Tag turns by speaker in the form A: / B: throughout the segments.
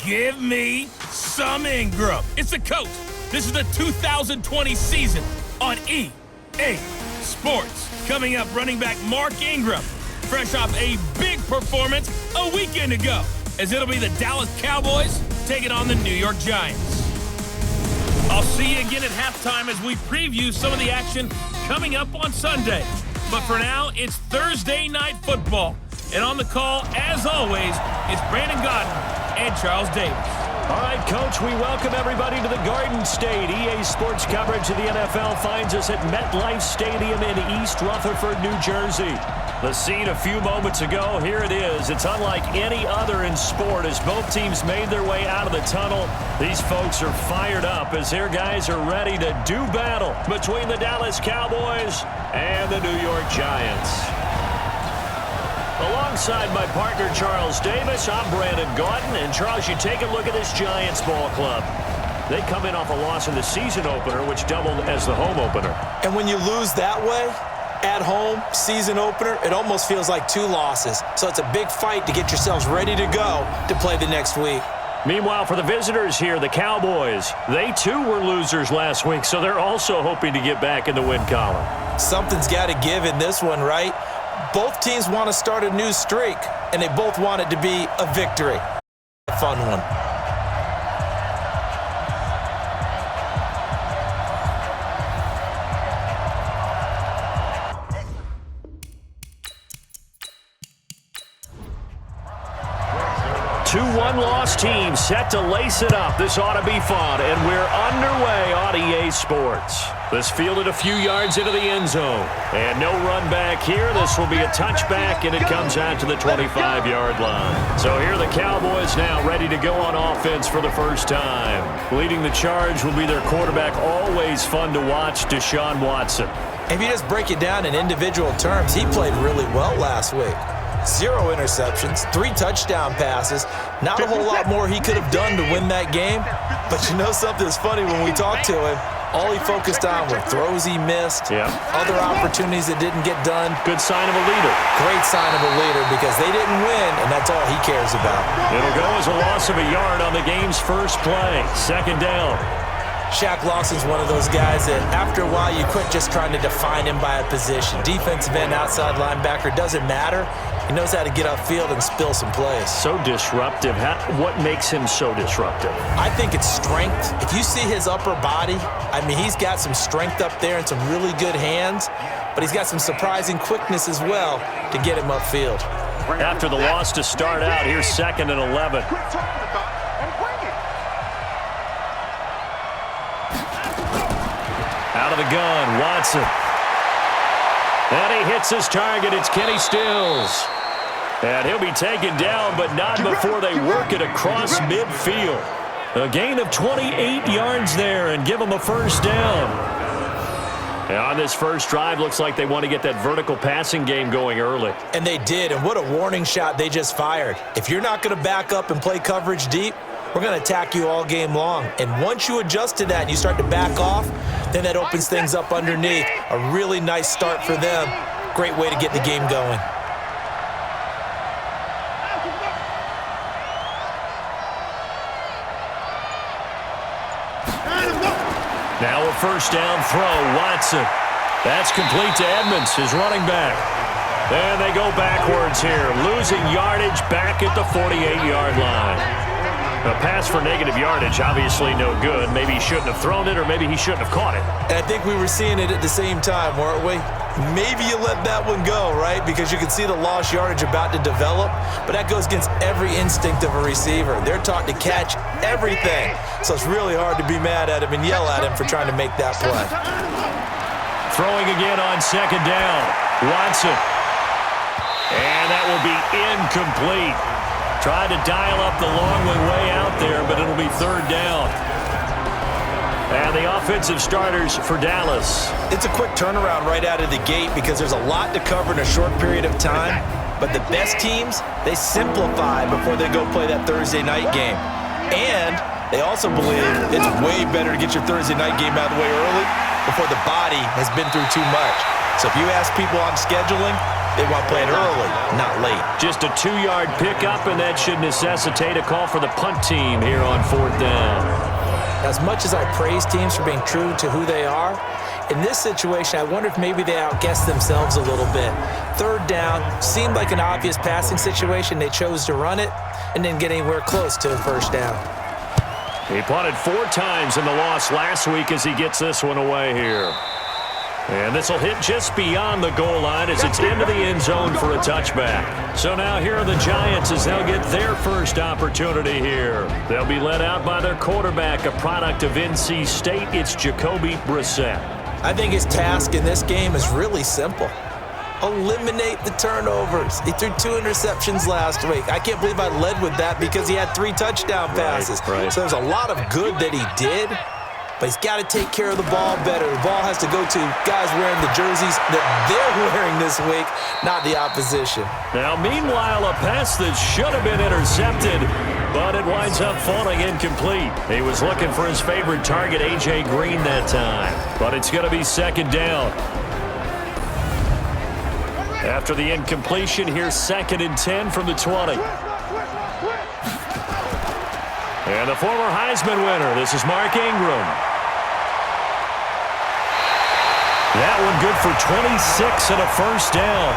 A: Give me some Ingram. It's the coach. This is the 2020 season on EA Sports. Coming up, running back Mark Ingram, fresh off a big performance a weekend ago, as it'll be the Dallas Cowboys taking on the New York Giants. I'll see you again at halftime as we preview some of the action coming up on Sunday. But for now, it's Thursday Night Football. And on the call, as always, is Brandon Godden and Charles Davis.
B: All right, Coach, we welcome everybody to the Garden State. EA Sports coverage of the NFL finds us at MetLife Stadium in East Rutherford, New Jersey. The scene a few moments ago, here it is. It's unlike any other in sport as both teams made their way out of the tunnel. These folks are fired up as their guys are ready to do battle between the Dallas Cowboys and the New York Giants. Alongside my partner, Charles Davis, I'm Brandon Gaudin. And, Charles, you take a look at this Giants ball club. They come in off a loss in the season opener, which doubled as the home opener.
C: And when you lose that way, at home, season opener, it almost feels like two losses. So it's a big fight to get yourselves ready to go to play the next week.
B: Meanwhile, for the visitors here, the Cowboys, they too were losers last week, so they're also hoping to get back in the win column.
C: Something's got to give in this one, right? Both teams want to start a new streak, and they both want it to be a victory. A fun one.
B: Two one-loss teams set to lace it up. This ought to be fun, and we're underway on EA Sports. This fielded a few yards into the end zone. And no run back here. This will be a touchback, and it comes out to the 25-yard line. So here are the Cowboys now ready to go on offense for the first time. Leading the charge will be their quarterback, always fun to watch, Deshaun Watson.
C: If you just break it down in individual terms, he played really well last week. 0 interceptions, 3 touchdown passes. Not a whole lot more he could have done to win that game. But you know something's funny when we talked to him. All he focused on were throws he missed, other opportunities that didn't get done.
B: Good sign of a leader.
C: Great sign of a leader because they didn't win, and that's all he cares about.
B: It'll go as a loss of a yard on the game's first play. Second down.
C: Shaq Lawson's one of those guys that after a while you quit just trying to define him by a position. Defensive end, outside linebacker, doesn't matter. He knows how to get upfield and spill some plays.
B: So disruptive. What makes him so disruptive?
C: I think it's strength. If you see his upper body, I mean, he's got some strength up there and some really good hands, but he's got some surprising quickness as well to get him upfield.
B: After the loss to start out, here's 2nd and 11. Out of the gun, Watson. And he hits his target. It's Kenny Stills. And he'll be taken down, but not before they work it across midfield. A gain of 28 yards there and give them a first down. And on this first drive, looks like they want to get that vertical passing game going early.
C: And they did, and what a warning shot they just fired. If you're not going to back up and play coverage deep, we're going to attack you all game long. And once you adjust to that and you start to back off, then that opens things up underneath. A really nice start for them. Great way to get the game going.
B: Now a first down throw, Watson. That's complete to Edmonds, his running back. And they go backwards here, losing yardage back at the 48-yard line. A pass for negative yardage, obviously no good. Maybe he shouldn't have thrown it, or maybe he shouldn't have caught it.
C: And I think we were seeing it at the same time, weren't we? Maybe you let that one go, right? Because you can see the lost yardage about to develop, but that goes against every instinct of a receiver. They're taught to catch everything. So it's really hard to be mad at him and yell at him for trying to make that play.
B: Throwing again on 2nd down, Watson. And that will be incomplete. Tried to dial up the long way out there, but it'll be 3rd down. And the offensive starters for Dallas.
C: It's a quick turnaround right out of the gate because there's a lot to cover in a short period of time. But the best teams, they simplify before they go play that Thursday night game. And they also believe it's way better to get your Thursday night game out of the way early before the body has been through too much. So if you ask people on scheduling, they want to play it early, not late.
B: Just a 2-yard pickup, and that should necessitate a call for the punt team here on 4th down.
C: As much as I praise teams for being true to who they are, in this situation, I wonder if maybe they outguessed themselves a little bit. 3rd down seemed like an obvious passing situation. They chose to run it and didn't get anywhere close to a 1st down.
B: He punted 4 times in the loss last week as he gets this one away here. And this will hit just beyond the goal line as it's into the end zone for a touchback. So now here are the Giants as they'll get their first opportunity here. They'll be led out by their quarterback, a product of NC State. It's Jacoby Brissett.
C: I think his task in this game is really simple. Eliminate the turnovers. He threw 2 interceptions last week. I can't believe I led with that because he had 3 touchdown passes.
B: Right.
C: So there's a lot of good that he did, but he's got to take care of the ball better. The ball has to go to guys wearing the jerseys that they're wearing this week, not the opposition.
B: Now, meanwhile, a pass that should have been intercepted, but it winds up falling incomplete. He was looking for his favorite target, A.J. Green, that time. But it's going to be 2nd down. After the incompletion, here's 2nd and 10 from the 20. And the former Heisman winner, this is Mark Ingram. That one good for 26 and a 1st down.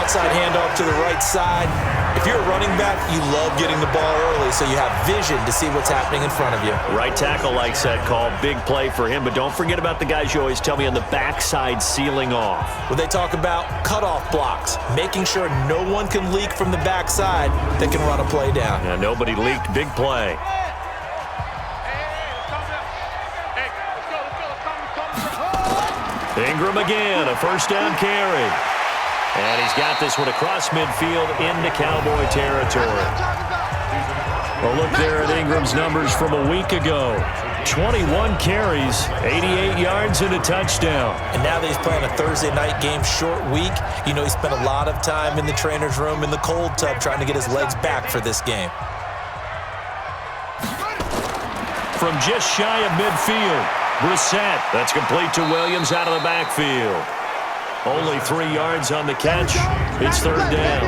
C: Outside handoff to the right side. If you're a running back, you love getting the ball early so you have vision to see what's happening in front of you.
B: Right tackle likes that call. Big play for him, but don't forget about the guys you always tell me on the backside sealing off.
C: Well, they talk about cutoff blocks, making sure no one can leak from the backside that can run a play down.
B: Yeah, nobody leaked. Big play. Ingram again, a 1st down carry. And he's got this one across midfield into Cowboy territory. A look there at Ingram's numbers from a week ago. 21 carries, 88 yards, and a touchdown.
C: And now that he's playing a Thursday night game, short week, you know he spent a lot of time in the trainer's room in the cold tub trying to get his legs back for this game.
B: From just shy of midfield, Brissett. That's complete to Williams out of the backfield. Only 3 yards on the catch. It's 3rd down.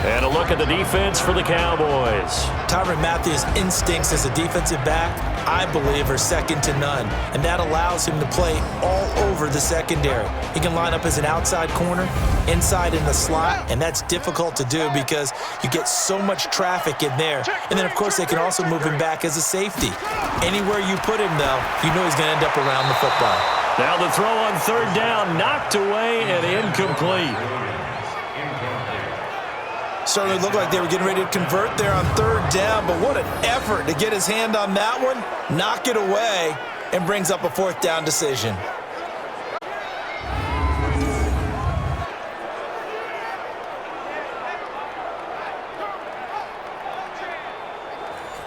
B: And a look at the defense for the Cowboys.
C: Tyrann Mathieu's instincts as a defensive back, I believe, are second to none. And that allows him to play all over the secondary. He can line up as an outside corner, inside in the slot, and that's difficult to do because you get so much traffic in there. And then, of course, they can also move him back as a safety. Anywhere you put him, though, you know he's going to end up around the football.
B: Now the throw on 3rd down, knocked away and incomplete.
C: Certainly looked like they were getting ready to convert there on 3rd down, but what an effort to get his hand on that one, knock it away, and brings up a 4th down decision.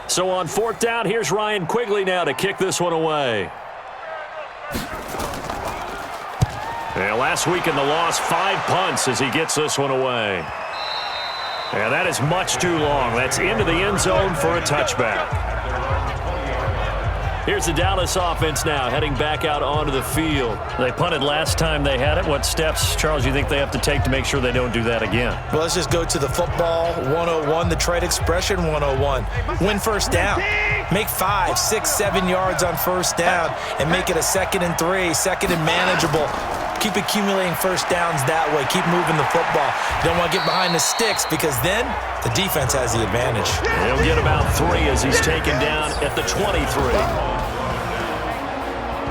B: So on 4th down, here's Ryan Quigley now to kick this one away. And last week in the loss, 5 punts as he gets this one away. And that is much too long. That's into the end zone for a touchback. Here's the Dallas offense now heading back out onto the field. They punted last time they had it. What steps, Charles, you think they have to take to make sure they don't do that again?
C: Well, let's just go to the football 101, the trade expression 101. Win 1st down. Make 5, 6, 7 yards on 1st down and make it a 2nd and 3, 2nd and manageable. Keep accumulating 1st downs that way. Keep moving the football. You don't want to get behind the sticks because then the defense has the advantage.
B: He'll get about 3 as he's taken down at the 23.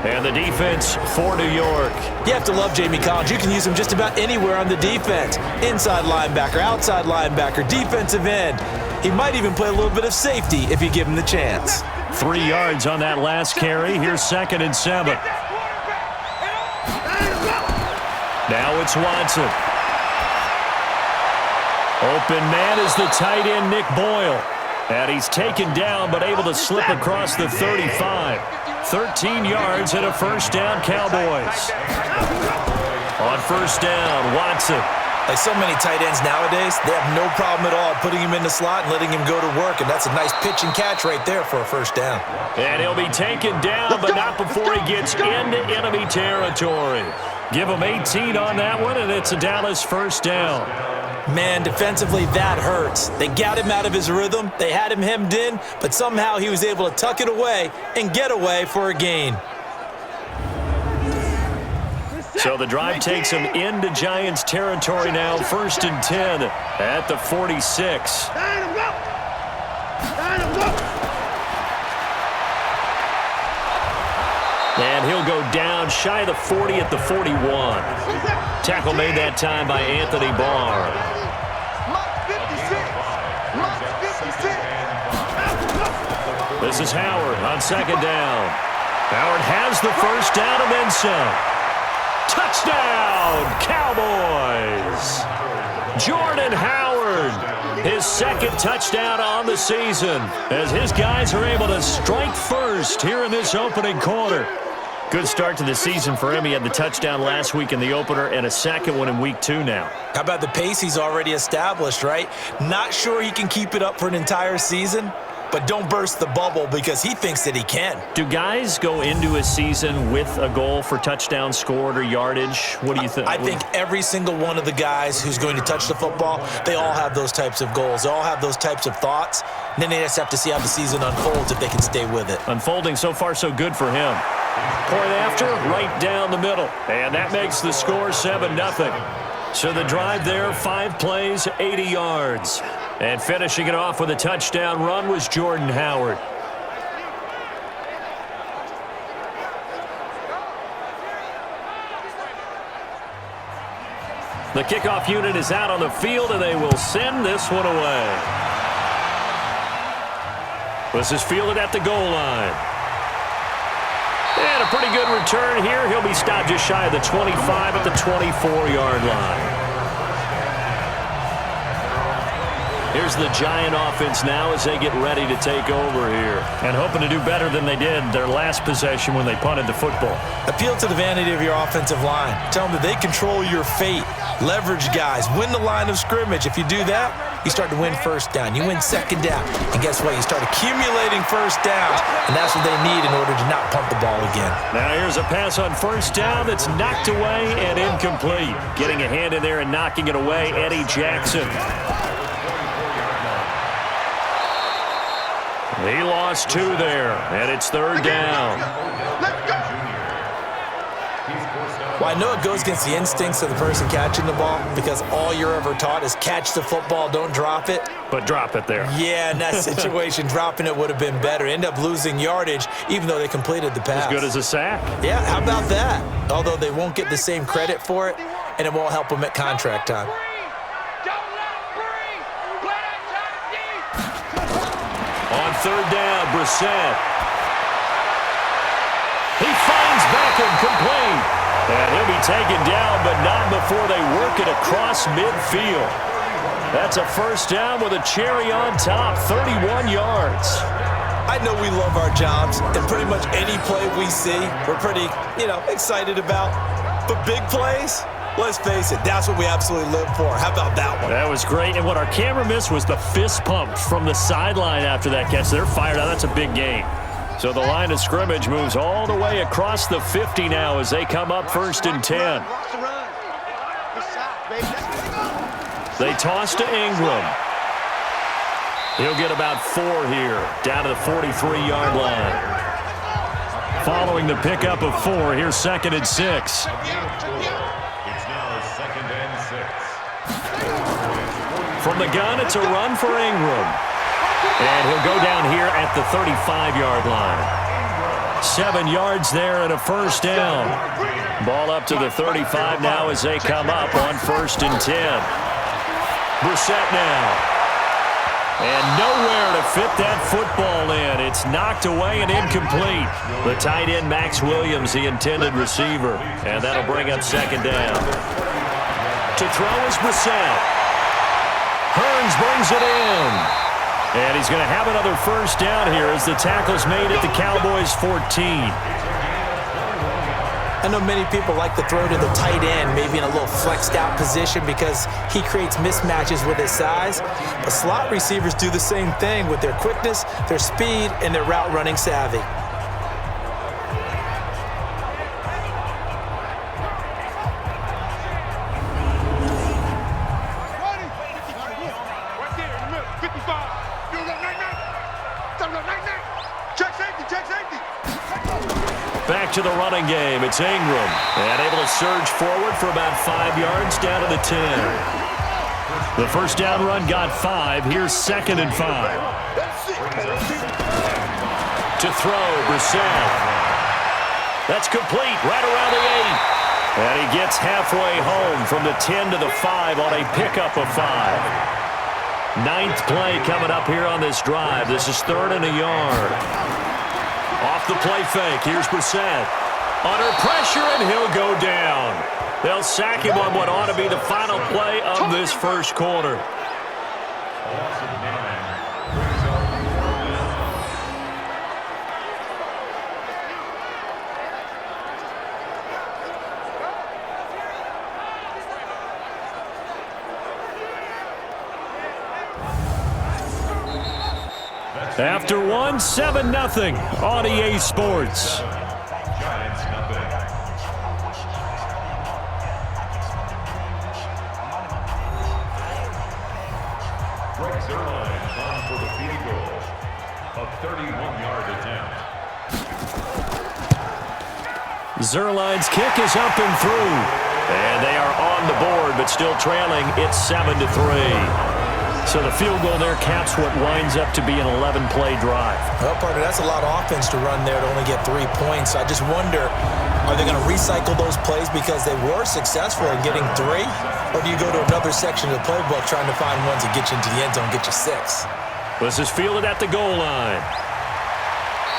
B: And the defense for New York.
C: You have to love Jamie Collins. You can use him just about anywhere on the defense. Inside linebacker, outside linebacker, defensive end. He might even play a little bit of safety if you give him the chance.
B: 3 yards on that last carry. Here's 2nd and 7. Now it's Watson. Open man is the tight end, Nick Boyle. And he's taken down but able to slip across the 35. 13 yards and a 1st down, Cowboys. On 1st down, Watson.
C: Like so many tight ends nowadays, they have no problem at all putting him in the slot and letting him go to work, and that's a nice pitch and catch right there for a first down.
B: And he'll be taken down, but not before he gets into enemy territory. Give him 18 on that one, and it's a Dallas first down.
C: Man, defensively, that hurts. They got him out of his rhythm. They had him hemmed in, but somehow he was able to tuck it away and get away for a gain.
B: So the drive takes him into Giants territory now, 1st and 10 at the 46. And he'll go down shy of the 40 at the 41. Tackle made that time by Anthony Barr. This is Howard on 2nd down. Howard has the first down and then some. Touchdown, Cowboys! Jordan Howard, his 2nd touchdown on the season, as his guys are able to strike first here in this opening quarter. Good start to the season for him. He had the touchdown last week in the opener and a 2nd one in week 2 now.
C: How about the pace he's already established, right? Not sure he can keep it up for an entire season, but don't burst the bubble because he thinks that he can.
B: Do guys go into a season with a goal for touchdown scored or yardage? What do you think?
C: I think every single one of the guys who's going to touch the football, they all have those types of goals. They all have those types of thoughts. And then they just have to see how the season unfolds if they can stay with it.
B: Unfolding so far so good for him. Point after, right down the middle. And that makes the score 7-0. So the drive there, 5 plays, 80 yards. And finishing it off with a touchdown run was Jordan Howard. The kickoff unit is out on the field, and they will send this one away. This is fielded at the goal line. And a pretty good return here. He'll be stopped just shy of the 25 at the 24-yard line. Here's the Giant offense now as they get ready to take over here. And hoping to do better than they did their last possession when they punted the football.
C: Appeal to the vanity of your offensive line. Tell them that they control your fate. Leverage guys. Win the line of scrimmage. If you do that, you start to win first down. You win 2nd down. And guess what? You start accumulating first downs. And that's what they need in order to not punt the ball again.
B: Now here's a pass on first down that's knocked away and incomplete. Getting a hand in there and knocking it away, Eddie Jackson. He lost 2 there, and it's 3rd down.
C: Well, I know it goes against the instincts of the person catching the ball because all you're ever taught is catch the football, don't drop it.
B: But drop it there.
C: Yeah, in that situation, dropping it would have been better. End up losing yardage, even though they completed the pass.
B: As good as a sack.
C: Yeah, how about that? Although they won't get the same credit for it, and it won't help them at contract time.
B: On 3rd down, Brissett. He finds Beckham complete. And he'll be taken down, but not before they work it across midfield. That's a first down with a cherry on top, 31 yards.
C: I know we love our jobs, and pretty much any play we see, we're pretty, excited about. But big plays, let's face it, that's what we absolutely live for. How about that one?
B: That was great, and what our camera missed was the fist pump from the sideline after that catch. They're fired out. That's a big game. So the line of scrimmage moves all the way across the 50 now as they come up 1st and 10. They toss to Ingram. He'll get about 4 here, down to the 43-yard line. Following the pickup of 4, here's 2nd and 6. From the gun, it's a run for Ingram. And he'll go down here at the 35-yard line. 7 yards there and a first down. Ball up to the 35 now as they come up on 1st and 10. Brissett now. And nowhere to fit that football in. It's knocked away and incomplete. The tight end, Max Williams, the intended receiver. And that'll bring up 2nd down. To throw is Brissett. Hearns brings it in. And he's going to have another first down here as the tackle's made at the Cowboys' 14.
C: I know many people like to throw to the tight end, maybe in a little flexed out position because he creates mismatches with his size. But slot receivers do the same thing with their quickness, their speed, and their route running savvy.
B: Back to the running game. It's Ingram. And able to surge forward for about 5 yards down to the 10. The first down run got 5. Here's 2nd and 5. To throw, Brissett. That's complete right around the 8. And he gets halfway home from the 10 to the 5 on a pickup of 5. 9th play coming up here on this drive. This is 3rd and a yard. Off the play fake, here's Brissett. Under pressure, and he'll go down. They'll sack him on what ought to be the final play of this first quarter. After 1, 7-0 on EA Sports.
D: For the field goal, a 31-yard attempt.
B: Zerline's kick is up and through. And they are on the board, but still trailing. It's 7-3. So the field goal there caps what winds up to be an 11-play drive.
C: Well, partner, that's a lot of offense to run there to only get 3 points. I just wonder, are they going to recycle those plays because they were successful in getting 3? Or do you go to another section of the playbook trying to find ones that get you into the end zone and get you 6?
B: This is fielded at the goal line.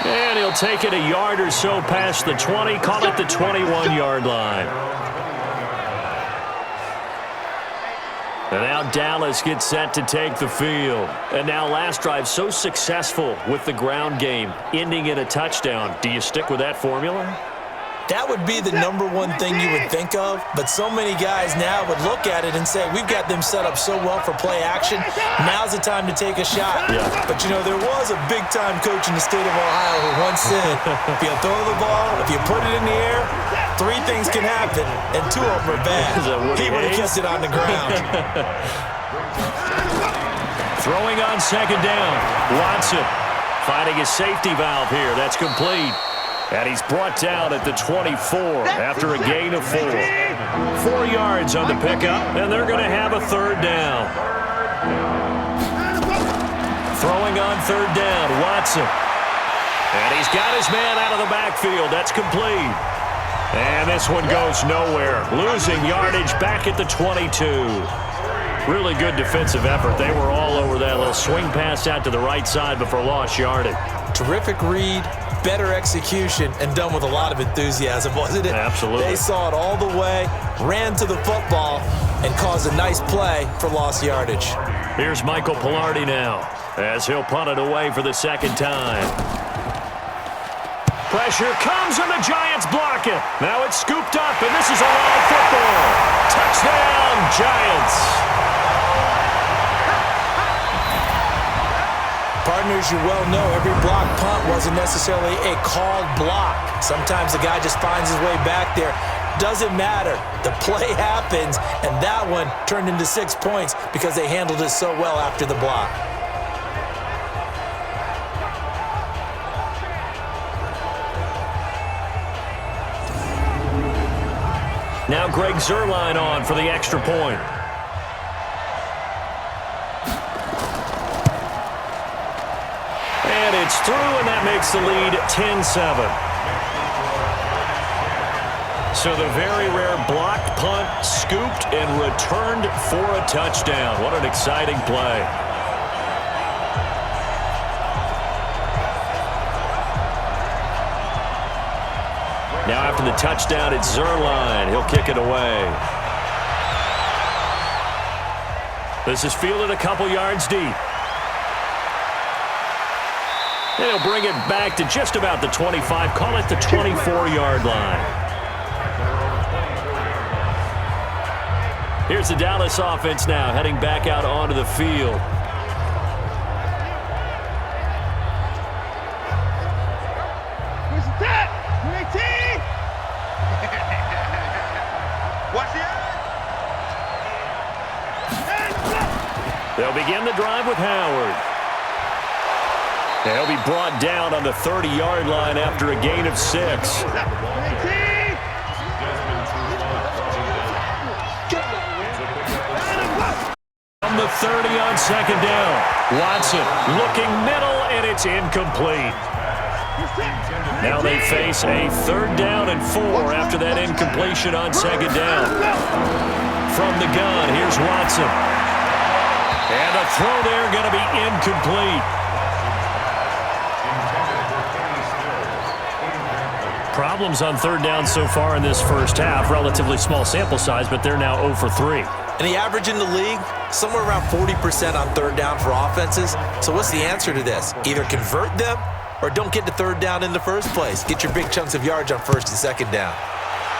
B: And he'll take it a yard or so past the 20, call it the 21-yard line. And now Dallas gets set to take the field. And now last drive so successful with the ground game, ending in a touchdown. Do you stick with that formula?
C: That would be the number one thing you would think of, but so many guys now would look at it and say, we've got them set up so well for play action, now's the time to take a shot.
B: Yeah.
C: But, you know, there was a big-time coach in the state of Ohio who once said, if you throw the ball, if you put it in the air, 3 things can happen, and 2 of them are bad. He would have kept it on the ground.
B: Throwing on 2nd down. Watson finding his safety valve here. That's complete. And he's brought down at the 24 after a gain of 4. 4 yards on the pickup, and they're going to have a 3rd down. Throwing on 3rd down, Watson. And he's got his man out of the backfield. That's complete. And this one goes nowhere. Losing yardage back at the 22. Really good defensive effort. They were all over that little swing pass out to the right side before lost yardage.
C: Terrific read, better execution, and done with a lot of enthusiasm, wasn't it?
B: Absolutely.
C: They saw it all the way, ran to the football, and caused a nice play for lost yardage.
B: Here's Michael Pilardi now, as he'll punt it away for the 2nd time. Pressure comes, and the Giants block it. Now it's scooped up, and this is a live football. Touchdown, Giants.
C: Partners, you well know every block punt wasn't necessarily a called block. Sometimes the guy just finds his way back there. Doesn't matter. The play happens, and that one turned into 6 points because they handled it so well after the block.
B: Now Greg Zuerlein on for the extra point. And it's through, and that makes the lead 10-7. So the very rare blocked punt, scooped, and returned for a touchdown. What an exciting play. Now after the touchdown, it's Zuerlein. He'll kick it away. This is fielded a couple yards deep. And he'll bring it back to just about the 25. Call it the 24-yard line. Here's the Dallas offense now heading back out onto the field. They'll begin the drive with Howard. They'll be brought down on the 30-yard line after a gain of 6. From the 30 on second down. Watson looking middle, and it's incomplete. Now they face a 3rd down and 4 after that incompletion on second down. From the gun, here's Watson. And a throw there going to be incomplete. Problems on 3rd down so far in this first half. Relatively small sample size, but they're now 0 for 3.
C: And the average in the league, somewhere around 40% on 3rd down for offenses. So what's the answer to this? Either convert them or don't get to 3rd down in the first place. Get your big chunks of yards on 1st and 2nd down.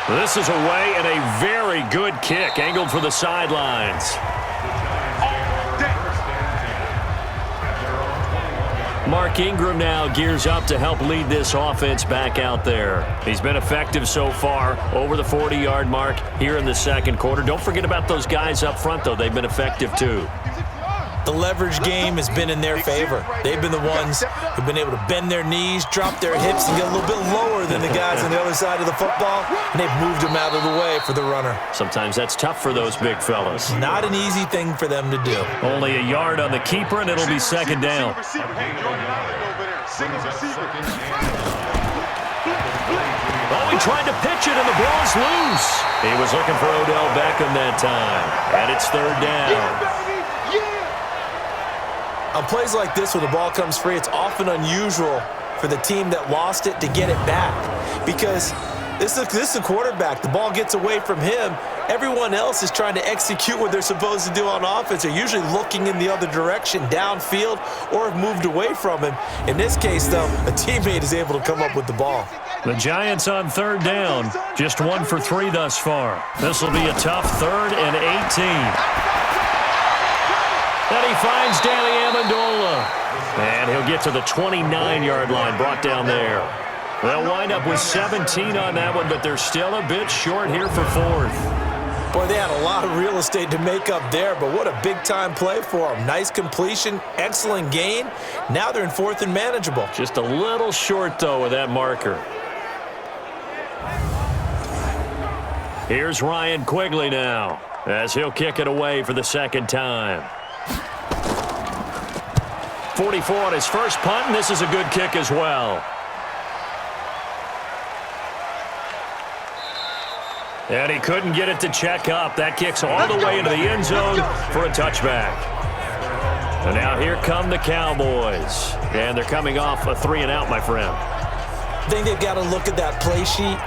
B: This is away and a very good kick angled for the sidelines. Mark Ingram now gears up to help lead this offense back out there. He's been effective so far over the 40-yard mark here in the second quarter. Don't forget about those guys up front, though. They've been effective, too.
C: The leverage game has been in their favor. They've been the ones who've been able to bend their knees, drop their hips, and get a little bit lower than the guys on the other side of the football, and they've moved them out of the way for the runner.
B: Sometimes that's tough for those big fellas.
C: Not an easy thing for them to do.
B: Only a yard on the keeper, and it'll be second down. Oh, he tried to pitch it, and the ball's loose. He was looking for Odell Beckham that time, and it's 3rd down.
C: On plays like this where the ball comes free, it's often unusual for the team that lost it to get it back because this is the quarterback. The ball gets away from him. Everyone else is trying to execute what they're supposed to do on offense. They're usually looking in the other direction, downfield, or have moved away from him. In this case, though, a teammate is able to come up with the ball.
B: The Giants on 3rd down, just 1 for 3 thus far. This will be a tough 3rd and 18. And he finds Danny Amendola. And he'll get to the 29-yard line, brought down there. They'll wind up with 17 on that one, but they're still a bit short here for 4th.
C: Boy, they had a lot of real estate to make up there, but what a big-time play for them. Nice completion, excellent gain. Now they're in 4th and manageable.
B: Just a little short, though, with that marker. Here's Ryan Quigley now, as he'll kick it away for the 2nd time. 44 on his first punt, and this is a good kick as well. And he couldn't get it to check up. That kicks all the way into the end zone for a touchback. And now here come the Cowboys. And they're coming off a 3-and-out, my friend.
C: I think they've got to look at that play sheet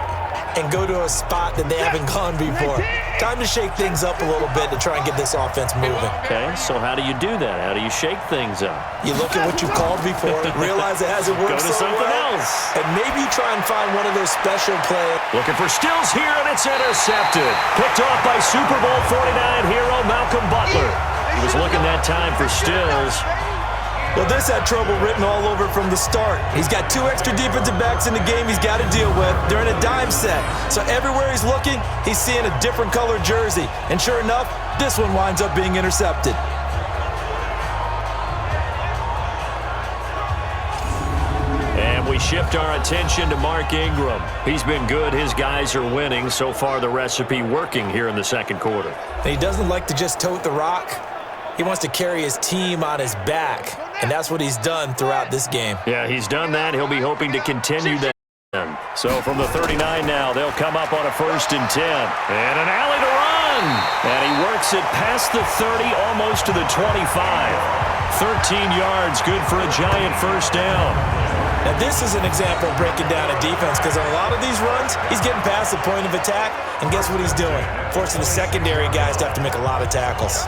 C: and go to a spot that they haven't gone before. Time to shake things up a little bit to try and get this offense moving.
B: Okay, so how do you do that? How do you shake things up?
C: You look at what you called before, realize it hasn't worked
B: so
C: well,
B: something else.
C: and maybe you try and find one of those special plays.
B: Looking for Stills here, and it's intercepted. Picked off by Super Bowl 49 hero Malcolm Butler. He was looking that time for Stills.
C: Well, this had trouble written all over from the start. He's got 2 extra defensive backs in the game he's got to deal with. They're in a dime set. So everywhere he's looking, he's seeing a different color jersey. And sure enough, this one winds up being intercepted.
B: And we shift our attention to Mark Ingram. He's been good. His guys are winning. So far, the recipe working here in the second quarter.
C: And he doesn't like to just tote the rock. He wants to carry his team on his back, and that's what he's done throughout this game.
B: Yeah, he's done that. He'll be hoping to continue that. So from the 39 now, they'll come up on a 1st and 10. And an alley to run. And he works it past the 30, almost to the 25. 13 yards, good for a Giant 1st down.
C: Now, this is an example of breaking down a defense because on a lot of these runs, he's getting past the point of attack, and guess what he's doing? Forcing the secondary guys to have to make a lot of tackles.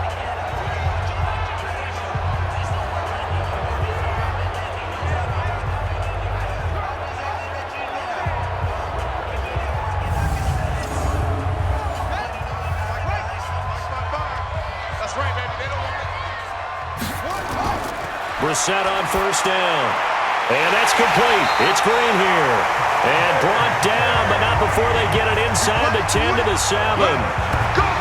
B: set on first down. And that's complete. It's Green here. And brought down, but not before they get it inside the 10 to the 7.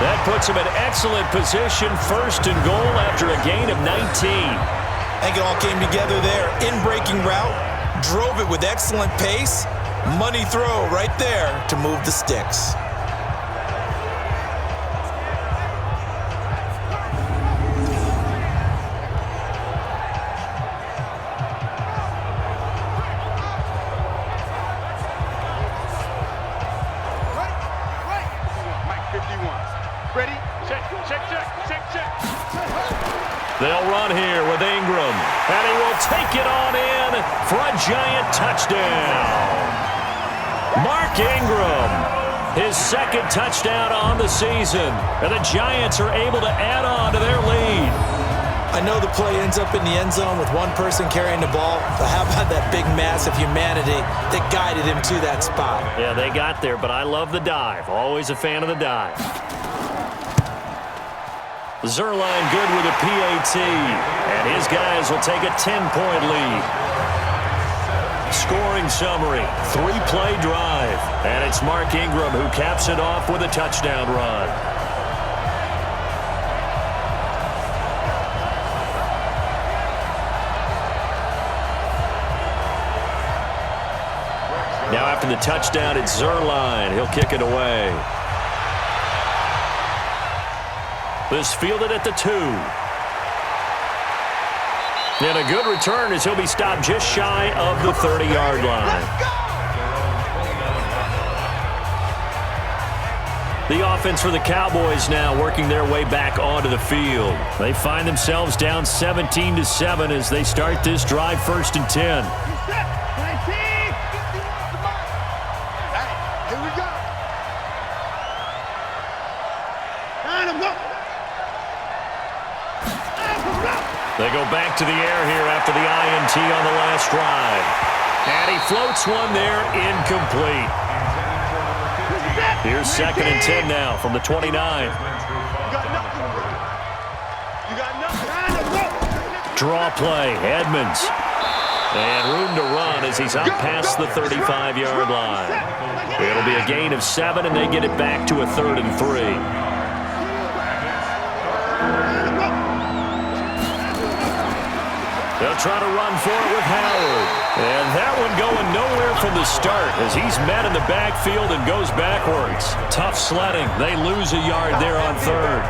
B: That puts them in excellent position, first and goal after a gain of 19.
C: I think it all came together there. In-breaking route, drove it with excellent pace. Money throw right there to move the sticks.
B: They'll run here with Ingram, and he will take it on in for a giant touchdown. Mark Ingram, his second touchdown on the season, and the Giants are able to add on to their lead.
C: I know the play ends up in the end zone with one person carrying the ball, but how about that big mass of humanity that guided him to that spot?
B: Yeah, they got there, but I love the dive. Always a fan of the dive. Zerline good with a PAT, and his guys will take a 10-point lead. Scoring summary, 3-play drive, and it's Mark Ingram who caps it off with a touchdown run. Now after the touchdown, it's Zerline. He'll kick it away. This fielded at the 2. And a good return as he'll be stopped just shy of the 30-yard line. The offense for the Cowboys now working their way back onto the field. They find themselves down 17-7 as they start this drive, 1st and 10. They go back to the air here after the INT on the last drive. And he floats one there, incomplete. Here's 2nd and 10 now from the 29. Draw play, Edmonds. And room to run as he's out past the 35-yard line. It'll be a gain of 7, and they get it back to a 3rd and 3. They'll try to run for it with Howard. And that one going nowhere from the start as he's met in the backfield and goes backwards. Tough sledding. They lose a yard there on 3rd.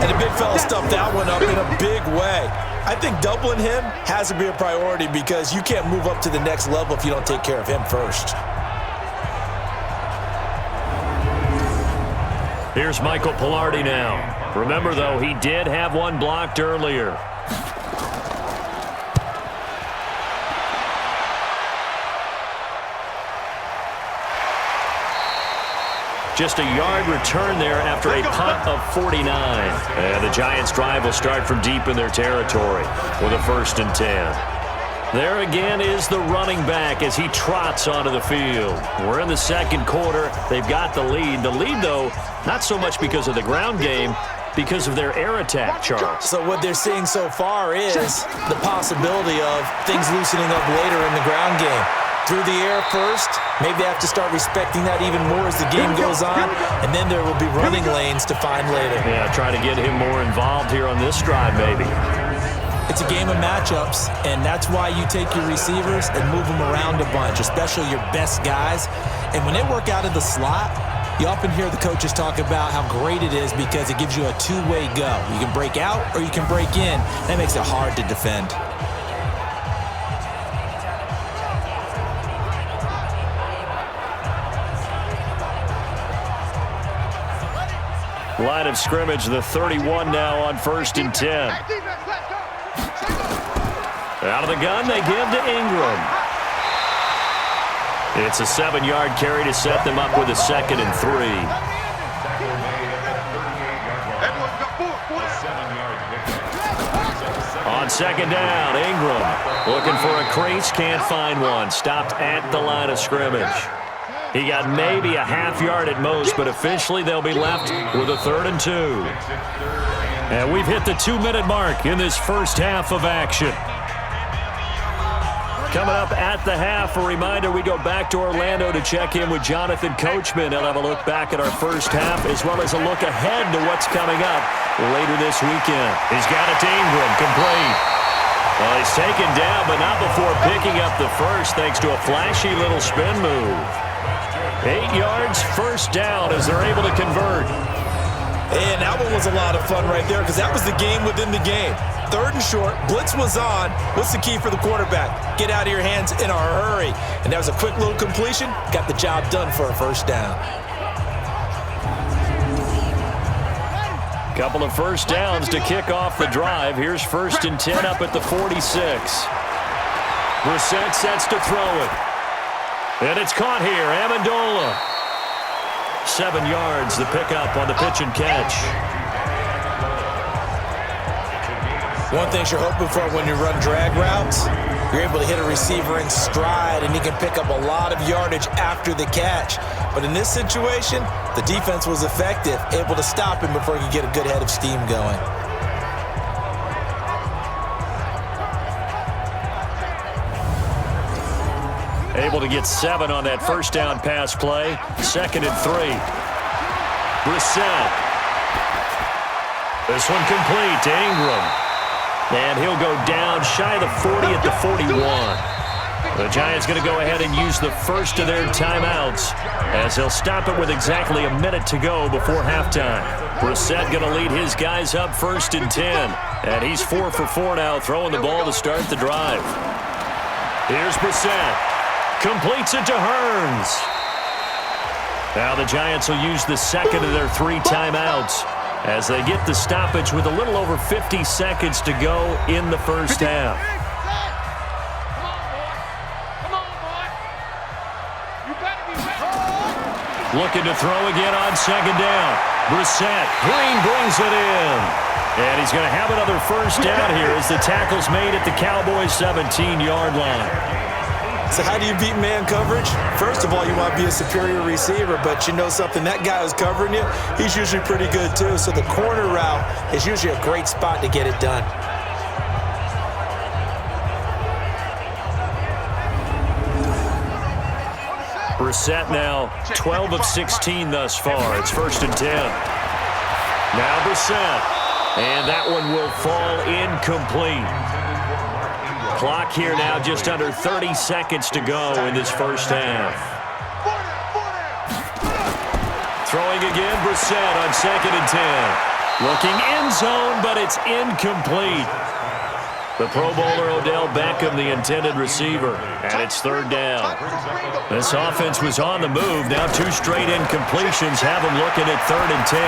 C: And the big fella stuffed that one up in a big way. I think doubling him has to be a priority because you can't move up to the next level if you don't take care of him first.
B: Here's Michael Pilardi now. Remember, though, he did have one blocked earlier. Just a yard return there after a punt of 49. And the Giants' drive will start from deep in their territory with a 1st and 10. There again is the running back as he trots onto the field. We're in the 2nd quarter. They've got the lead. The lead, though, not so much because of the ground game, because of their air attack, Charles.
C: So what they're seeing so far is the possibility of things loosening up later in the ground game. Through the air first, maybe they have to start respecting that even more as the game goes on, and then there will be running lanes to find later.
B: Yeah, trying to get him more involved here on this drive, maybe.
C: It's a game of matchups, and that's why you take your receivers and move them around a bunch, especially your best guys. And when they work out of the slot, you often hear the coaches talk about how great it is because it gives you a two-way go. You can break out or you can break in. That makes it hard to defend.
B: Line of scrimmage, the 31 now on 1st and 10. Out of the gun, they give to Ingram. It's a 7-yard carry to set them up with a 2nd and 3. On 2nd down, Ingram looking for a crease, can't find one. Stopped at the line of scrimmage. He got maybe a half yard at most, but officially they'll be left with a 3rd and 2. And we've hit the 2-minute mark in this first half of action. Coming up at the half, a reminder we go back to Orlando to check in with Jonathan Coachman. He'll have a look back at our first half as well as a look ahead to what's coming up later this weekend. He's got it to Ingram, complete. Well, he's taken down, but not before picking up the first thanks to a flashy little spin move. 8 yards, first down as they're able to convert.
C: And that one was a lot of fun right there because that was the game within the game. 3rd and short, blitz was on. What's the key for the quarterback? Get out of your hands in a hurry. And that was a quick little completion. Got the job done for a first down.
B: Couple of first downs to kick off the drive. Here's 1st and 10 up at the 46. Brissett sets to throw it. And it's caught here. Amendola. 7 yards, the pickup on the pitch and catch.
C: One thing you're hoping for when you run drag routes, you're able to hit a receiver in stride and he can pick up a lot of yardage after the catch. But in this situation, the defense was effective, able to stop him before he could get a good head of steam going.
B: Able to get 7 on that first down pass play. 2nd and 3. Brissett. This one complete to Ingram. And he'll go down shy of the 40 at the 41. The Giants going to go ahead and use the first of their timeouts as they'll stop it with exactly a minute to go before halftime. Brissett going to lead his guys up 1st and 10. And he's 4 for 4 now, throwing the ball to start the drive. Here's Brissett. Completes it to Hearns. Now the Giants will use the second of their 3 timeouts as they get the stoppage with a little over 50 seconds to go in the first half. Looking to throw again on 2nd down. Brissett. Green brings it in. And he's going to have another first down here as the tackle's made at the Cowboys' 17-yard line.
C: So how do you beat man coverage? First of all, you want to be a superior receiver, but you know something, that guy who's covering you, he's usually pretty good too. So the corner route is usually a great spot to get it done.
B: Brissett now 12 of 16 thus far. It's 1st and 10. Now Brissett. And that one will fall incomplete. Clock here now just under 30 seconds to go in this first half. Throwing again, Brissett on 2nd and 10. Looking end zone, but it's incomplete. The Pro Bowler Odell Beckham, the intended receiver, and it's 3rd down. This offense was on the move. Now 2 straight incompletions have them looking at 3rd and 10.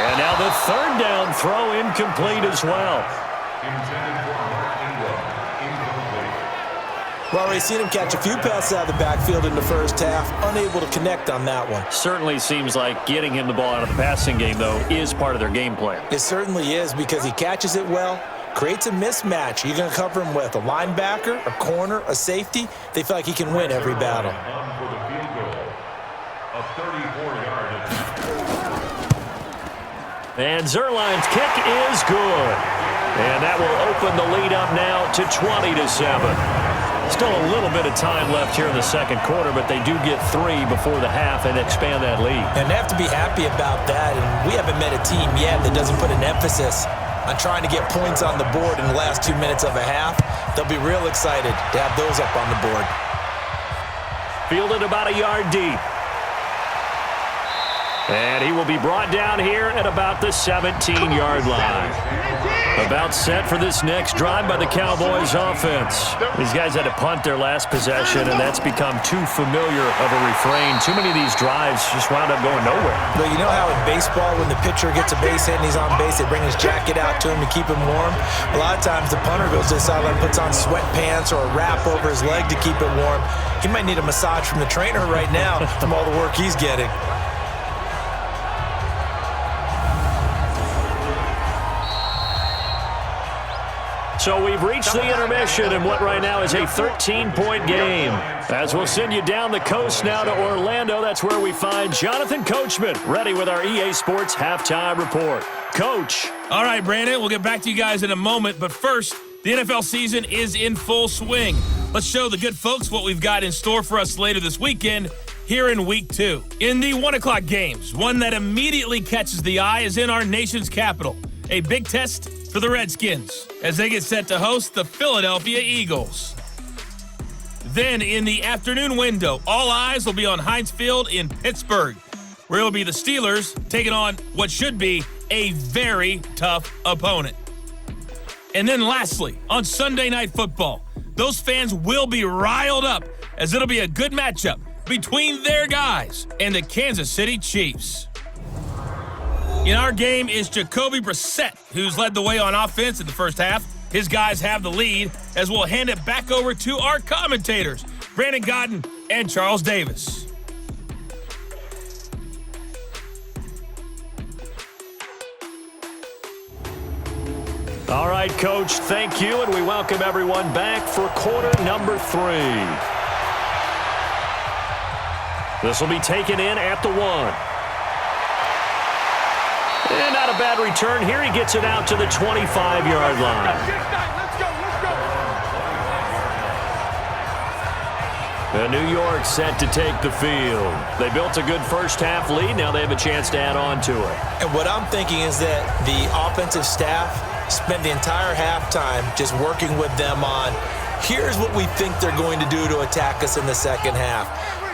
B: And now the 3rd down throw incomplete as well.
C: We've already seen him catch a few passes out of the backfield in the first half, unable to connect on that one.
B: Certainly seems like getting him the ball out of the passing game, though, is part of their game plan.
C: It certainly is because he catches it well, creates a mismatch. You're going to cover him with a linebacker, a corner, a safety. They feel like he can win every battle.
B: And Zerline's kick is good. And that will open the lead up now to 20-7. Still a little bit of time left here in the second quarter, but they do get 3 before the half and expand that lead.
C: And they have to be happy about that. And we haven't met a team yet that doesn't put an emphasis on trying to get points on the board in the last 2 minutes of a half. They'll be real excited to have those up on the board.
B: Fielded about a yard deep. And he will be brought down here at about the 17-yard line. About set for this next drive by the Cowboys offense. These guys had to punt their last possession, and that's become too familiar of a refrain. Too many of these drives just wound up going nowhere.
C: But you know how in baseball, when the pitcher gets a base hit and he's on base, they bring his jacket out to him to keep him warm? A lot of times the punter goes to the sideline and puts on sweatpants or a wrap over his leg to keep it warm. He might need a massage from the trainer right now from all the work he's getting.
B: So we've reached the intermission in what right now is a 13-point game. As we'll send you down the coast now to Orlando, that's where we find Jonathan Coachman ready with our EA Sports Halftime Report. Coach.
A: All right, Brandon, we'll get back to you guys in a moment, but first, The NFL season is in full swing. Let's show the good folks what we've got in store for us later this weekend here in Week 2. In the 1 o'clock games, one that immediately catches the eye is in our nation's capital. A big test for the Redskins as they get set to host the Philadelphia Eagles. Then in the afternoon window, all eyes will be on Heinz Field in Pittsburgh, where it'll be the Steelers taking on what should be a very tough opponent. And then lastly, on Sunday Night Football, those fans will be riled up as it'll be a good matchup between their guys and the Kansas City Chiefs. In our game is Jacoby Brissett, who's led the way on offense in the first half. His guys have the lead as we'll hand it back over to our commentators, Brandon Godden and Charles Davis.
B: All right, Coach, thank you, and we welcome everyone back for quarter number 3. This will be taken in at the 1. And not a bad return here. He gets it out to the 25-yard line. And New York set to take the field. They built a good first-half lead. Now they have a chance to add on to it.
C: And what I'm thinking is that the offensive staff spent the entire halftime just working with them on, here's what we think they're going to do to attack us in the second half.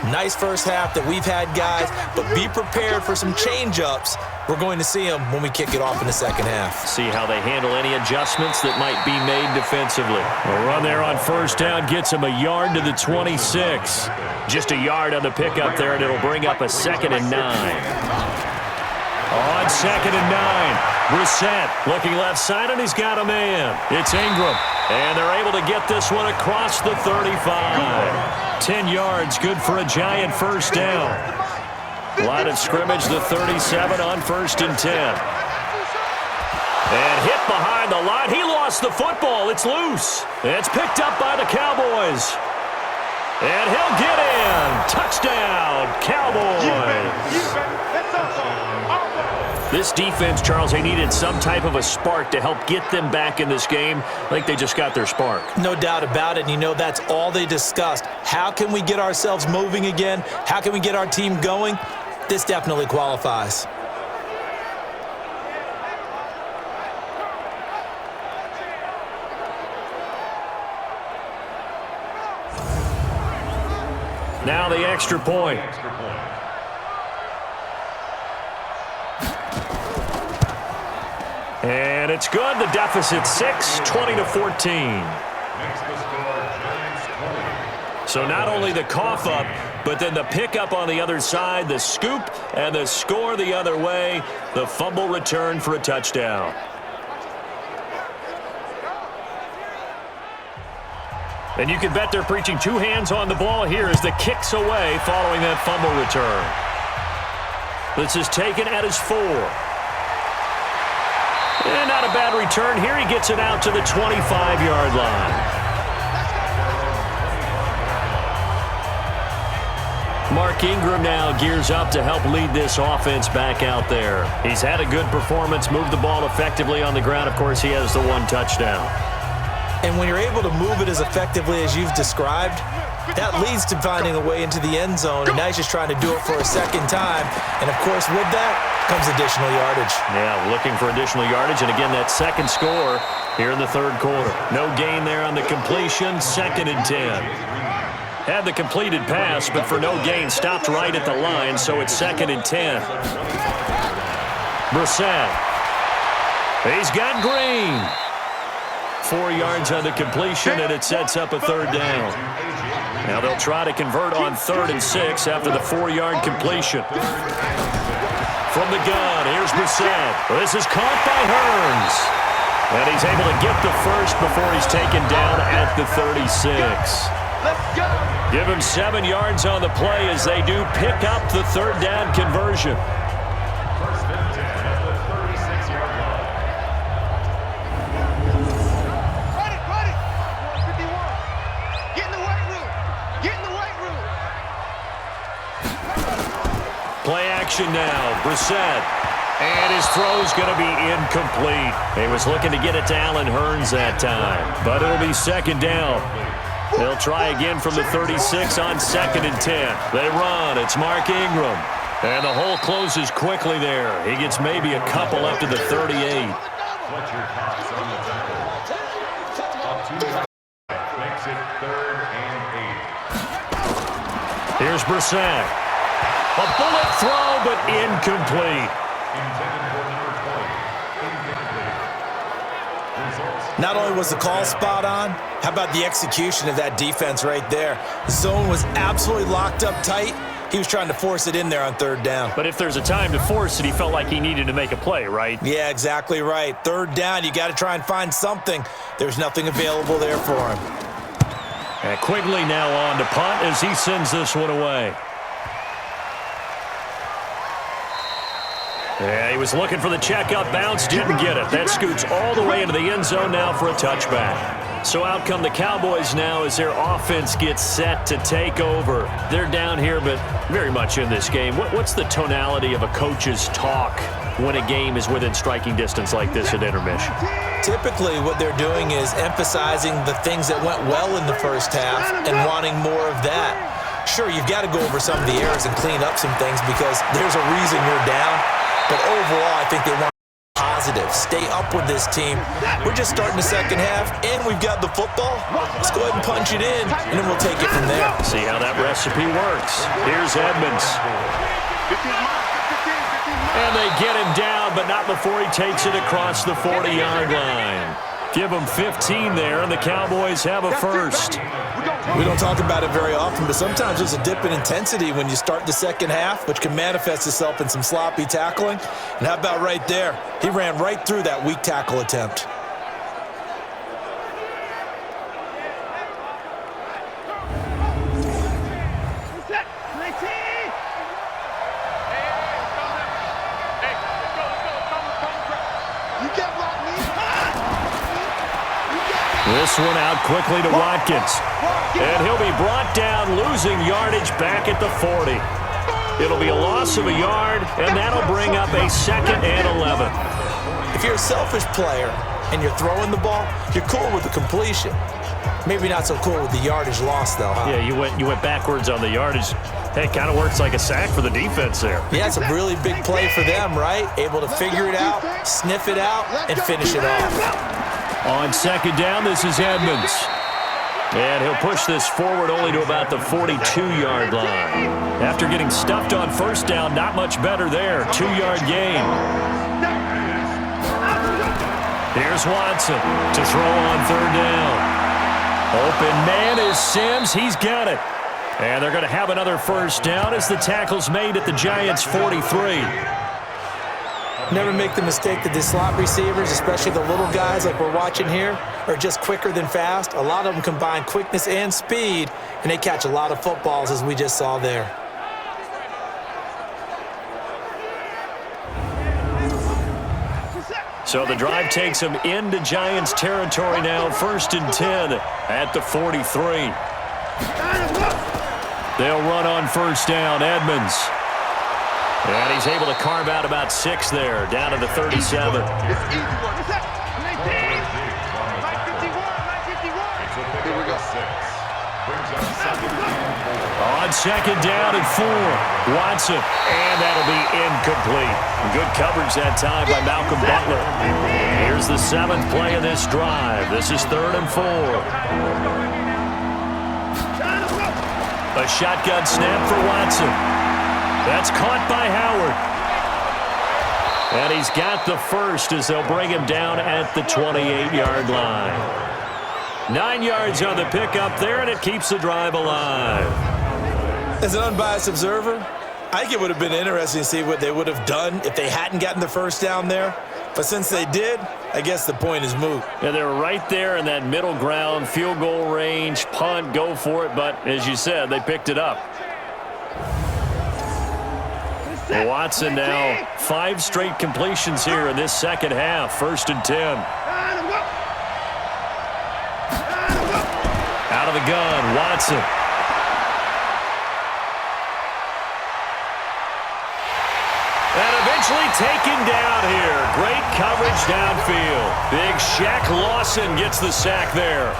C: Nice first half that we've had, guys, but be prepared for some change-ups. We're going to see them when we kick it off in the second half.
B: See how they handle any adjustments that might be made defensively. A run there on first down gets him a yard to the 26. Just a yard on the pickup there, and it'll bring up a 2nd and 9. On 2nd and 9. Brissett looking left side, and he's got a man. It's Ingram. And they're able to get this one across the 35. 10 yards, good for a giant first down. Line of scrimmage, the 37 on 1st and 10. And hit behind the line. He lost the football. It's loose. It's picked up by the Cowboys. And he'll get in. Touchdown, Cowboys. This defense, Charles, they needed some type of a spark to help get them back in this game. I think they just got their spark.
C: No doubt about it. And you know, that's all they discussed. How can we get ourselves moving again? How can we get our team going? This definitely qualifies.
B: Now the extra point. And it's good. The deficit 6, 20-14. So not only the cough up, but then the pickup on the other side, the scoop, and the score the other way. The fumble return for a touchdown. And you can bet they're preaching 2 hands on the ball here as the kick's away following that fumble return. This is taken at his 4. And not a bad return here. He gets it out to the 25-yard line. Mark Ingram now gears up to help lead this offense back out there. He's had a good performance, moved the ball effectively on the ground. Of course, he has the 1 touchdown.
C: And when you're able to move it as effectively as you've described, that leads to finding a way into the end zone, and now he's just trying to do it for a second time. And, of course, with that comes additional yardage. Yeah, looking for additional yardage, and again, that second score here in the third quarter. No gain there on the completion, 2nd and 10. Had the completed pass, but for no gain, stopped right at the line, so it's 2nd and 10. Brissett. He's got Green. 4 yards on the completion, and it sets up a 3rd down. Now they'll try to convert on 3rd and 6 after the 4-yard completion. From the gun, here's Brissett. This is caught by Hearns. And he's able to get the first before he's taken down at the 36. Give him 7 yards on the play as they do pick up the 3rd down conversion. Play action now. Brissett
B: And his throw's going to be incomplete. He was looking to get it to Allen Hurns that time, but it'll be second down. They'll try again from the 36 on 2nd and 10. They run. It's Mark Ingram. And the hole closes quickly there. He gets maybe a couple up to the 38.
D: Makes it 3rd and 8.
B: Here's Brissett. A bullet throw, but incomplete.
C: Not only was the call spot on, how about the execution of that defense right there? The zone was absolutely locked up tight. He was trying to force it in there on 3rd down.
B: But if there's a time to force it, he felt like he needed to make a play, right?
C: Yeah, exactly right. 3rd down, you got to try and find something. There's nothing available there for him.
B: And Quigley now on to punt as he sends this one away. Yeah, he was looking for the check-up bounce, didn't get it. That scoots all the way into the end zone now for a touchback. So out come the Cowboys now as their offense gets set to take over. They're down here, but very much in this game. What's the tonality of a coach's talk when a game is within striking distance like this at intermission?
C: Typically, what they're doing is emphasizing the things that went well in the first half and wanting more of that. Sure, you've got to go over some of the errors and clean up some things because there's a reason you're down. But overall, I think they want positive. Stay up with this team. We're just starting the second half, and we've got the football. Let's go ahead and punch it in, and then we'll take it from there.
B: See how that recipe works. Here's Edmonds. And they get him down, but not before he takes it across the 40-yard line. Give him 15 there, and the Cowboys have a first.
C: We don't talk about it very often, but sometimes there's a dip in intensity when you start the second half, which can manifest itself in some sloppy tackling. And how about right there? He ran right through that weak tackle attempt.
B: This one out quickly to Watkins. And he'll be brought down, losing yardage back at the 40. It'll be a loss of a yard, and that'll bring up a 2nd and 11.
C: If you're a selfish player and you're throwing the ball, you're cool with the completion. Maybe not so cool with the yardage loss, though, huh?
B: Yeah, you went backwards on the yardage. Hey, it kind of works like a sack for the defense there.
C: Yeah, it's a really big play for them, right? Able to figure it out, sniff it out, and finish it off.
B: On 2nd down, this is Edmonds. And he'll push this forward only to about the 42-yard line. After getting stuffed on 1st down, not much better there. 2-yard gain. Here's Watson to throw on 3rd down. Open man is Sims. He's got it. And they're going to have another 1st down as the tackle's made at the Giants' 43.
C: Never make the mistake that the slot receivers, especially the little guys like we're watching here, are just quicker than fast. A lot of them combine quickness and speed, and they catch a lot of footballs, as we just saw there.
B: So the drive takes them into Giants territory now, 1st and 10 at the 43. They'll run on 1st down, Edmonds. And he's able to carve out about 6 there, down to the 37. On 2nd down and 4, Watson, and that'll be incomplete. Good coverage that time by Malcolm Butler. Here's the 7th play of this drive. This is 3rd and 4. A shotgun snap for Watson. That's caught by Howard. And he's got the first as they'll bring him down at the 28-yard line. 9 yards on the pickup there, and it keeps the drive alive.
C: As an unbiased observer, I think it would have been interesting to see what they would have done if they hadn't gotten the 1st down there. But since they did, I guess the point is moot.
B: Yeah, they were right there in that middle ground, field goal range, punt, go for it. But as you said, they picked it up. Watson now 5 straight completions here in this second half. 1st and 10. Out of the gun, Watson. And eventually eventually taken down here. Great coverage downfield. Big Shaq Lawson gets the sack there.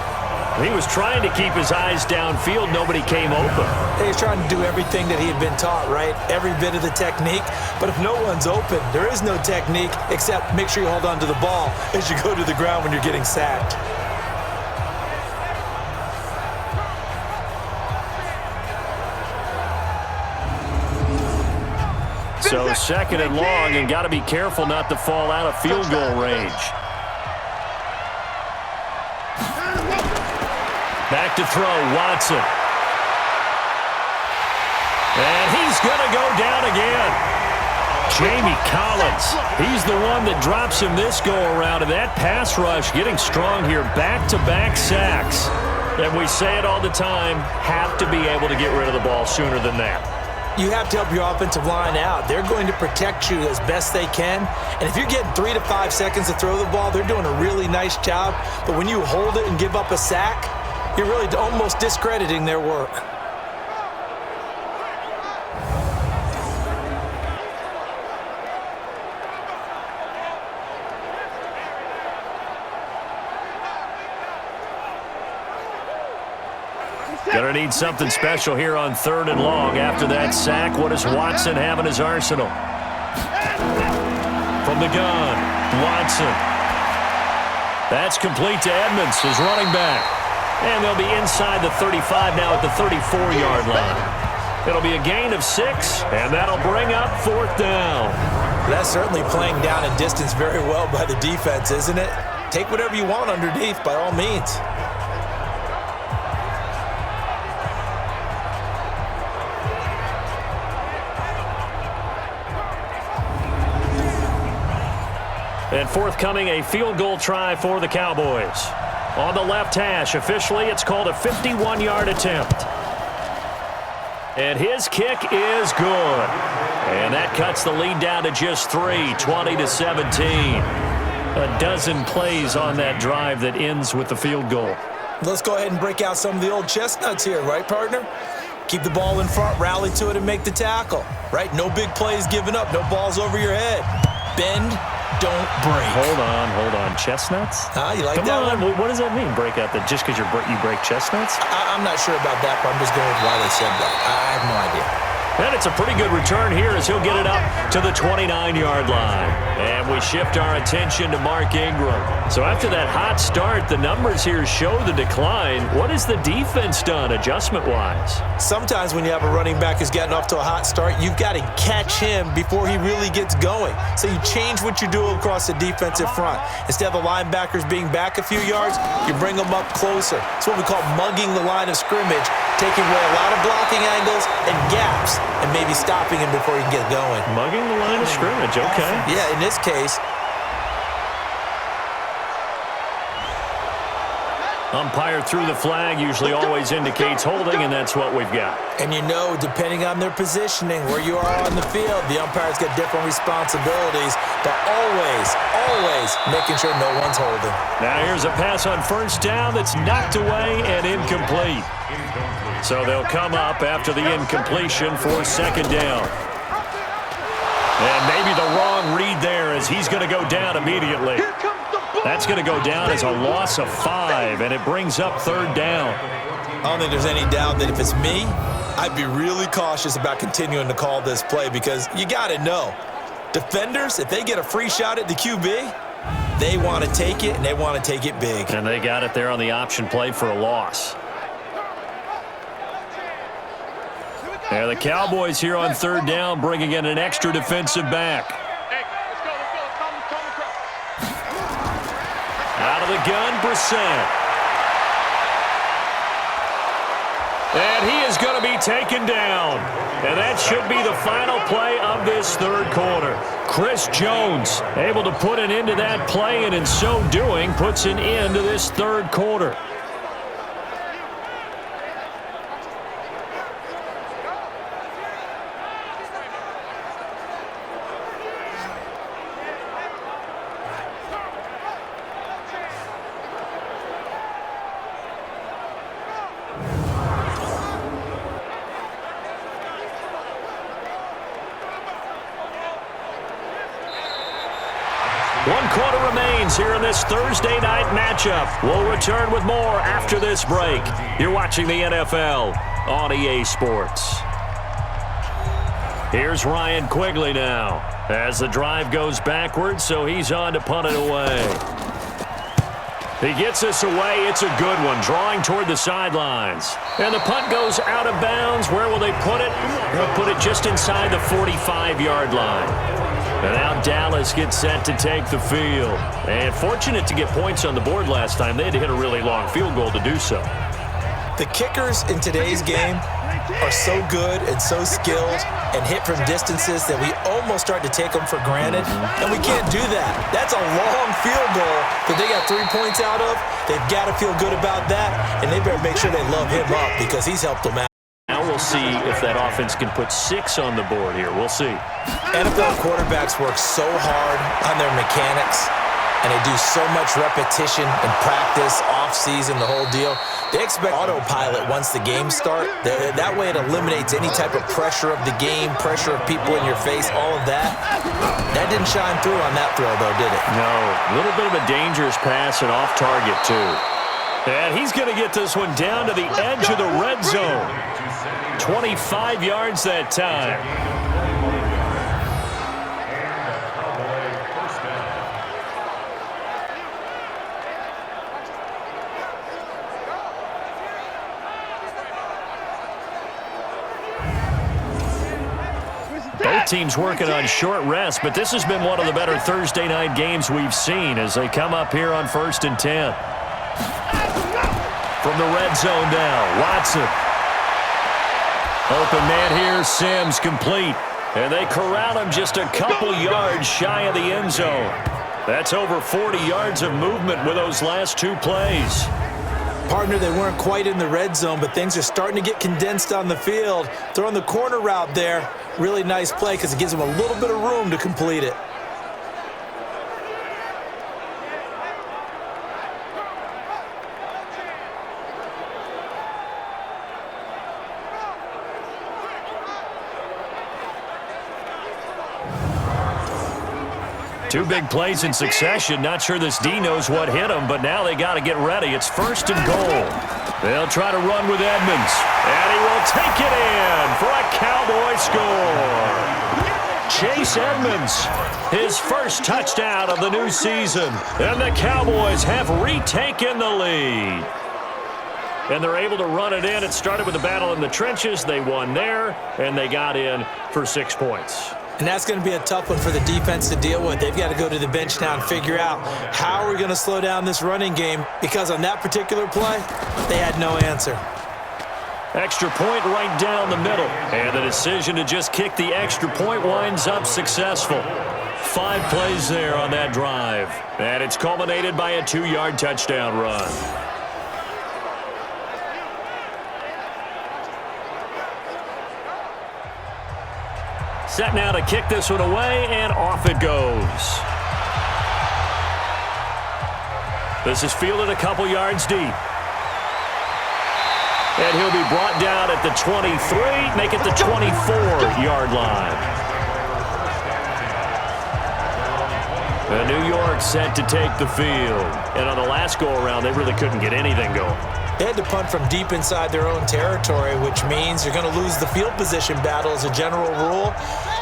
B: He was trying to keep his eyes downfield. Nobody came open.
C: He's trying to do everything that he had been taught, right? Every bit of the technique. But if no one's open, there is no technique except make sure you hold on to the ball as you go to the ground when you're getting sacked.
B: So second and long, and got to be careful not to fall out of field goal range. Back to throw, Watson. And he's going to go down again. Jamie Collins, he's the one that drops him this go-around. And that pass rush getting strong here, back-to-back sacks. And we say it all the time, have to be able to get rid of the ball sooner than that.
C: You have to help your offensive line out. They're going to protect you as best they can. And if you're getting 3 to 5 seconds to throw the ball, they're doing a really nice job. But when you hold it and give up a sack, you're really almost discrediting their work.
B: Gonna need something special here on third and long. After that sack, what does Watson have in his arsenal? From the gun, Watson. That's complete to Edmonds, his running back. And they'll be inside the 35 now at the 34-yard line. It'll be a gain of 6, and that'll bring up fourth down.
C: That's certainly playing down and distance very well by the defense, isn't it? Take whatever you want underneath, by all means.
B: And forthcoming, a field goal try for the Cowboys. On the left hash, officially, it's called a 51-yard attempt. And his kick is good. And that cuts the lead down to just 3, 20-17. A dozen plays on that drive that ends with the field goal.
C: Let's go ahead and break out some of the old chestnuts here, right, partner? Keep the ball in front, rally to it, and make the tackle, right? No big plays given up, no balls over your head. Bend, don't break.
B: Hold on. Chestnuts?
C: You like
B: Come
C: that
B: on.
C: one?
B: What does that mean, break out that just because you break chestnuts?
C: I'm not sure about that, but I'm just going with why they said that. I have no idea.
B: And it's a pretty good return here as he'll get it up to the 29-yard line. And we shift our attention to Mark Ingram. So after that hot start, the numbers here show the decline. What has the defense done adjustment-wise?
C: Sometimes when you have a running back who's getting off to a hot start, you've got to catch him before he really gets going. So you change what you do across the defensive front. Instead of the linebackers being back a few yards, you bring them up closer. It's what we call mugging the line of scrimmage, taking away a lot of blocking angles and gaps, and maybe stopping him before he can get going.
B: Mugging the line of scrimmage, okay.
C: Yeah, in this case.
B: Umpire threw the flag, usually always indicates holding, and that's what we've got.
C: And you know, depending on their positioning, where you are on the field, the umpire's got different responsibilities, but always making sure no one's holding.
B: Now here's a pass on first down that's knocked away and incomplete. So they'll come up after the incompletion for second down. And maybe the wrong read there as he's going to go down immediately. That's going to go down as a loss of 5, and it brings up third down.
C: I don't think there's any doubt that if it's me, I'd be really cautious about continuing to call this play because you got to know, defenders, if they get a free shot at the QB, they want to take it, and they want to take it big.
B: And they got it there on the option play for a loss. There the Cowboys here on third down, bringing in an extra defensive back. Out of the gun, Brissett. And he is going to be taken down. And that should be the final play of this third quarter. Chris Jones able to put an end to that play, and in so doing, puts an end to this third quarter. 1 quarter remains here in this Thursday night matchup. We'll return with more after this break. You're watching the NFL on EA Sports. Here's Ryan Quigley now as the drive goes backwards, so he's on to punt it away. He gets this away. It's a good one, drawing toward the sidelines. And the punt goes out of bounds. Where will they put it? They'll put it just inside the 45-yard line. And now Dallas gets set to take the field. And fortunate to get points on the board last time. They had to hit a really long field goal to do so.
C: The kickers in today's game are so good and so skilled and hit from distances that we almost start to take them for granted, and we can't do that. That's a long field goal that they got 3 points out of. They've got to feel good about that, and they better make sure they love him up because he's helped them out.
B: Now we'll see if that offense can put 6 on the board here. We'll see.
C: NFL quarterbacks work so hard on their mechanics, and they do so much repetition and practice, off-season, the whole deal. They expect autopilot once the games start. That way it eliminates any type of pressure of the game, pressure of people in your face, all of that. That didn't shine through on that throw, though, did it?
B: No. A little bit of a dangerous pass and off target, too. And he's going to get this one down to the edge of the red zone. 25 yards that time. Both teams working on short rest, but this has been one of the better Thursday night games we've seen as they come up here on 1st and 10. From the red zone now, Watson. Open man here, Sims complete. And they corral him just a couple yards shy of the end zone. That's over 40 yards of movement with those last 2 plays.
C: Partner, they weren't quite in the red zone, but things are starting to get condensed on the field. Throwing the corner route there, really nice play because it gives them a little bit of room to complete it.
B: Two big plays in succession. Not sure this D knows what hit him, but now they got to get ready. It's 1st and goal. They'll try to run with Edmonds, and he will take it in for a Cowboy score. Chase Edmonds, his first touchdown of the new season, and the Cowboys have retaken the lead. And they're able to run it in. It started with a battle in the trenches. They won there, and they got in for 6 points.
C: And that's going to be a tough one for the defense to deal with. They've got to go to the bench now and figure out how are we going to slow down this running game, because on that particular play, they had no answer.
B: Extra point right down the middle. And the decision to just kick the extra point winds up successful. 5 plays there on that drive. And it's culminated by a 2-yard touchdown run. Set now to kick this one away, and off it goes. This is fielded a couple yards deep. And he'll be brought down at the 23, make it the 24-yard line. And New York set to take the field. And on the last go-around, they really couldn't get anything going.
C: They had to punt from deep inside their own territory, which means you're going to lose the field position battle as a general rule.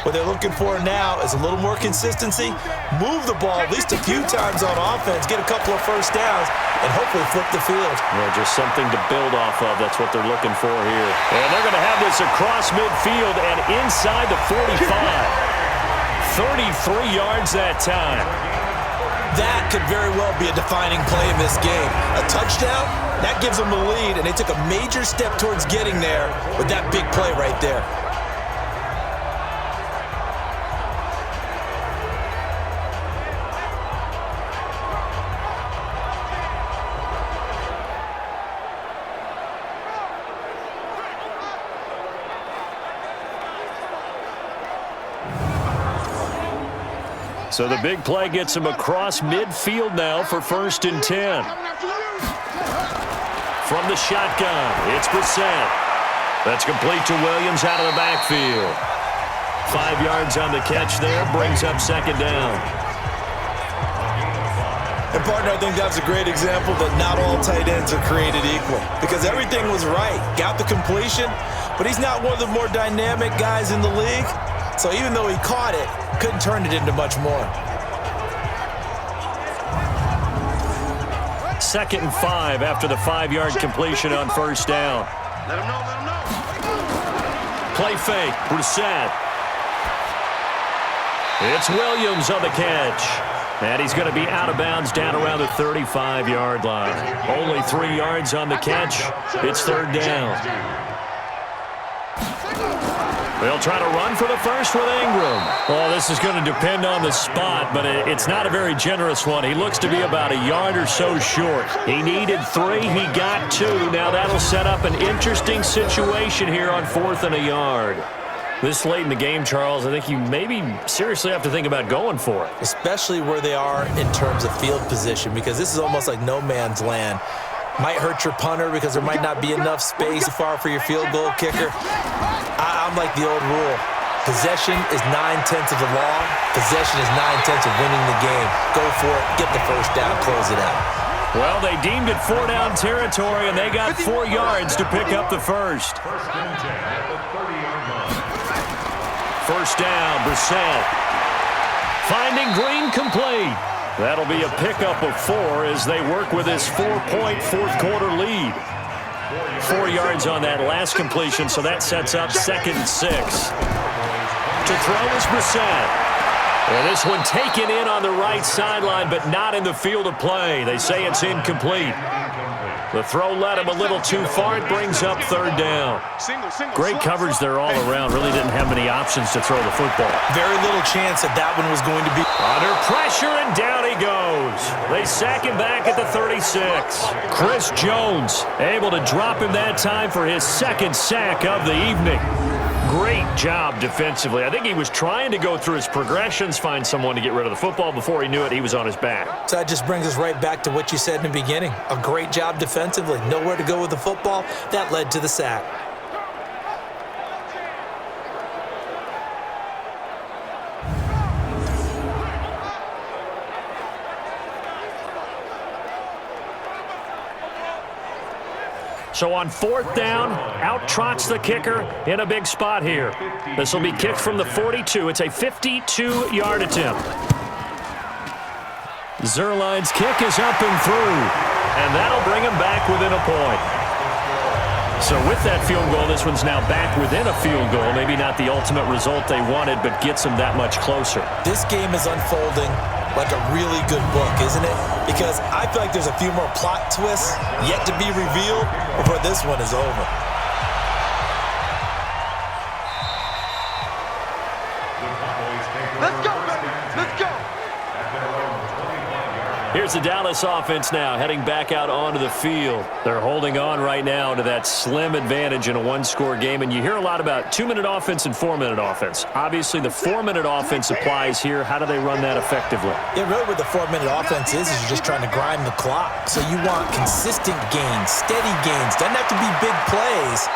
C: What they're looking for now is a little more consistency, move the ball at least a few times on offense, get a couple of first downs, and hopefully flip the field.
B: Yeah, just something to build off of. That's what they're looking for here. And they're going to have this across midfield and inside the 45. 33 yards that time.
C: That could very well be a defining play in this game. A touchdown, that gives them the lead, and they took a major step towards getting there with that big play right there.
B: So the big play gets him across midfield now for 1st and 10. From the shotgun, it's Brissett. That's complete to Williams out of the backfield. 5 yards on the catch there, brings up 2nd down.
C: And partner, I think that's a great example that not all tight ends are created equal, because everything was right. Got the completion, but he's not one of the more dynamic guys in the league. So even though he caught it, couldn't turn it into much more.
B: 2nd and 5 after the 5-yard completion on first down.
E: Let him know, let him know.
B: Play fake, Brissett. It's Williams on the catch. And he's going to be out of bounds down around the 35-yard line. Only 3 yards on the catch. It's 3rd down. They'll try to run for the first with Ingram. Well, this is going to depend on the spot, but it's not a very generous one. He looks to be about a yard or so short. He needed 3. He got 2. Now that'll set up an interesting situation here on 4th and a yard. This late in the game, Charles, I think you maybe seriously have to think about going for it.
C: Especially where they are in terms of field position, because this is almost like no man's land. Might hurt your punter because there might not be enough space far for your field goal kicker. I'm like the old rule. Possession is 9/10 of the law. Possession is 9/10 of winning the game. Go for it. Get the first down. Close it out.
B: Well, they deemed it 4-down territory, and they got 4 yards to pick up the first. First down, Brissett. Finding Green complete. That'll be a pickup of 4 as they work with this 4-point fourth-quarter lead. 4 yards on that last completion, so that sets up 2nd and 6. To throw is Brissett. And this one taken in on the right sideline, but not in the field of play. They say it's incomplete. The throw led him a little too far. It brings up 3rd down. Great coverage there all around. Really didn't have many options to throw the football.
C: Very little chance that that one was going to be.
B: Under pressure, and down he goes. They sack him back at the 36. Chris Jones able to drop him that time for his 2nd sack of the evening. Great job defensively. I think he was trying to go through his progressions, find someone to get rid of the football. Before he knew it, he was on his back.
C: So that just brings us right back to what you said in the beginning. A great job defensively. Nowhere to go with the football. That led to the sack.
B: So on 4th down, out trots the kicker in a big spot here. This will be kicked from the 42. It's a 52-yard attempt. Zerline's kick is up and through, and that'll bring him back within a point. So with that field goal, this one's now back within a field goal. Maybe not the ultimate result they wanted, but gets them that much closer.
C: This game is unfolding like a really good book, isn't it? Because I feel like there's a few more plot twists yet to be revealed before this one is over.
E: Let's go, baby. Let's go.
B: Here's the Dallas offense now, heading back out onto the field. They're holding on right now to that slim advantage in a one-score game, and you hear a lot about 2-minute offense and 4-minute offense. Obviously, the 4-minute offense applies here. How do they run that effectively?
C: Yeah, really what the 4-minute offense is you're just trying to grind the clock. So you want consistent gains, steady gains. Doesn't have to be big plays,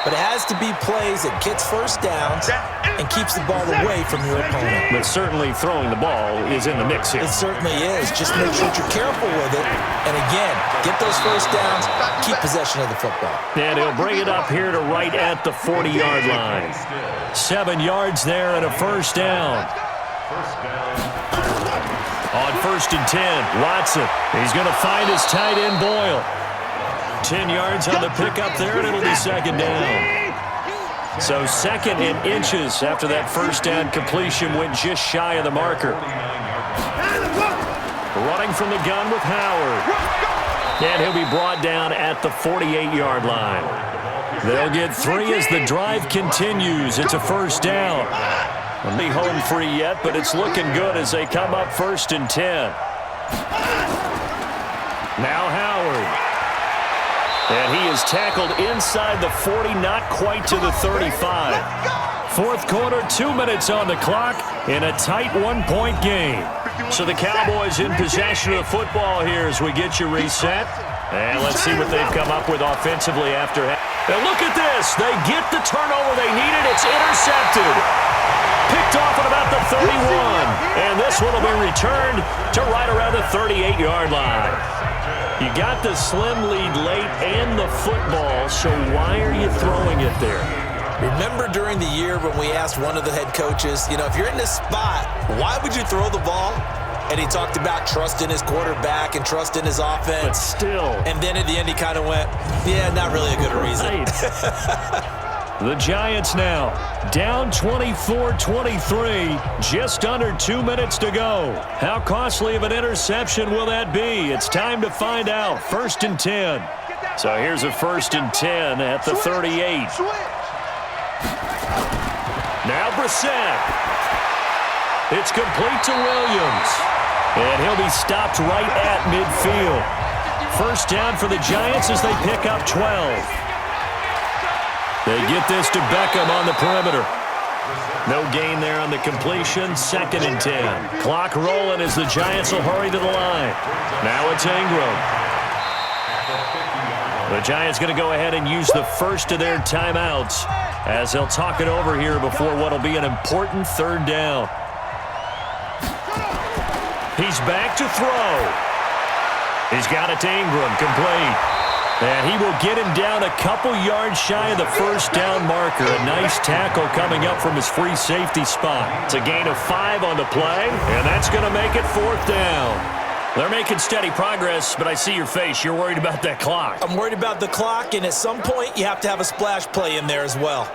C: but it has to be plays that gets first downs and keeps the ball away from your opponent.
B: But certainly throwing the ball is in the mix here.
C: It certainly is. Just make sure that you're careful with it. And again, get those first downs, keep possession of the football.
B: And he'll bring it up here to right at the 40-yard line. 7 yards there and a first down. On 1st and 10, Watson. He's going to find his tight end, Boyle. 10 yards on the pickup there, and it'll be 2nd down. So 2nd and inches after that first down completion went just shy of the marker. Running from the gun with Howard. And he'll be brought down at the 48-yard line. They'll get 3 as the drive continues. It's a first down. Won't be home free yet, but it's looking good as they come up 1st and 10. Now Howard. And he is tackled inside the 40, not quite to the 35. 4th quarter, 2 minutes on the clock in a tight 1-point game. So the Cowboys in possession of the football here as we get you reset. And let's see what they've come up with offensively after. And look at this. They get the turnover they needed. It's intercepted. Picked off at about the 31. And this one will be returned to right around the 38-yard line. You got the slim lead late and the football, so why are you throwing it there?
C: Remember during the year when we asked one of the head coaches, if you're in this spot, why would you throw the ball? And he talked about trust in his quarterback and trust in his offense.
B: But still.
C: And then at the end he kind of went, yeah, not really a good reason.
B: Right. The Giants now down 24-23, just under 2 minutes to go. How costly of an interception will that be? It's time to find out. 1st and 10. So here's a 1st and 10 at the 38. Now Brissett. It's complete to Williams. And he'll be stopped right at midfield. 1st down for the Giants as they pick up 12. They get this to Beckham on the perimeter. No gain there on the completion. 2nd and 10. Clock rolling as the Giants will hurry to the line. Now it's Ingram. The Giants going to go ahead and use the first of their timeouts as they'll talk it over here before what will be an important 3rd down. He's back to throw. He's got it to Ingram, complete. And he will get him down a couple yards shy of the 1st down marker. A nice tackle coming up from his free safety spot. It's a gain of 5 on the play, and that's going to make it 4th down. They're making steady progress, but I see your face. You're worried about that clock.
C: I'm worried about the clock, and at some point you have to have a splash play in there as well.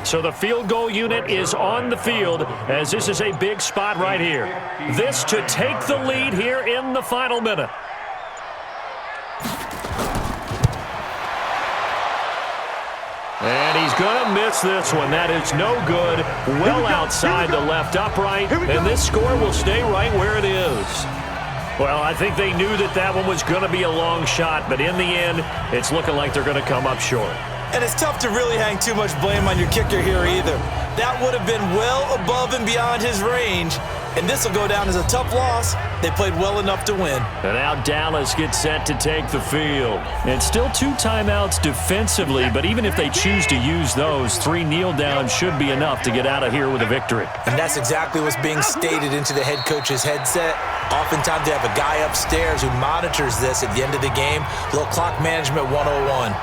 B: So the field goal unit is on the field as this is a big spot right here. This to take the lead here in the final minute. And he's going to miss this one. That is no good. Well outside the left upright. And this score will stay right where it is. Well, I think they knew that that one was going to be a long shot. But in the end, it's looking like they're going to come up short.
C: And it's tough to really hang too much blame on your kicker here either. That would have been well above and beyond his range. And this will go down as a tough loss. They played well enough to win.
B: And now Dallas gets set to take the field. It's still 2 timeouts defensively, but even if they choose to use those, 3 kneel downs should be enough to get out of here with a victory.
C: And that's exactly what's being stated into the head coach's headset. Oftentimes they have a guy upstairs who monitors this at the end of the game. A little clock management 101.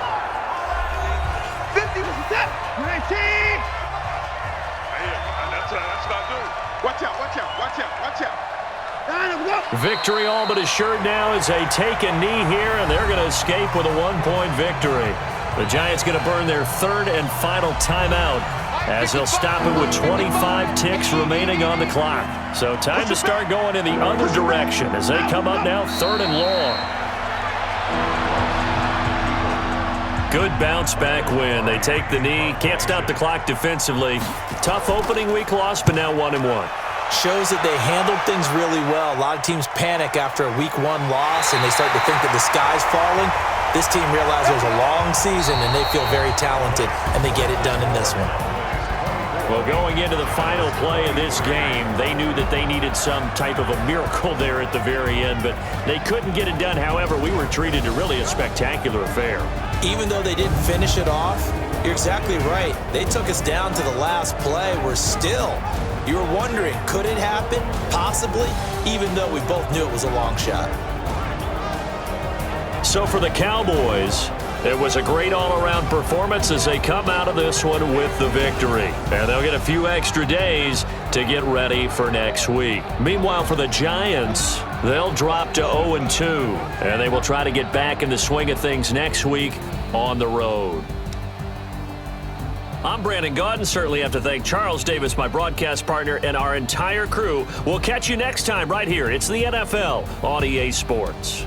E: 50 was that. 19. That's not good. Watch out, watch out, watch out, watch out.
B: Victory all but assured now as they take a knee here, and they're going to escape with a 1-point victory. The Giants going to burn their 3rd and final timeout as they'll stop it with 25 ticks remaining on the clock. So time to start going in the other direction as they come up now 3rd and long. Good bounce back win. They take the knee. Can't stop the clock defensively. Tough opening week loss, but now 1-1.
C: Shows that they handled things really well. A lot of teams panic after a week 1 loss, and they start to think that the sky's falling. This team realizes it was a long season, and they feel very talented, and they get it done in this one.
B: Well, going into the final play of this game, they knew that they needed some type of a miracle there at the very end, but they couldn't get it done. However, we were treated to really a spectacular affair.
C: Even though they didn't finish it off, you're exactly right. They took us down to the last play. You were wondering, could it happen? Possibly, even though we both knew it was a long shot.
B: So for the Cowboys, it was a great all-around performance as they come out of this one with the victory. And they'll get a few extra days to get ready for next week. Meanwhile, for the Giants, they'll drop to 0-2, and they will try to get back in the swing of things next week on the road. I'm Brandon Gaudin. Certainly have to thank Charles Davis, my broadcast partner, and our entire crew. We'll catch you next time right here. It's the NFL on EA Sports.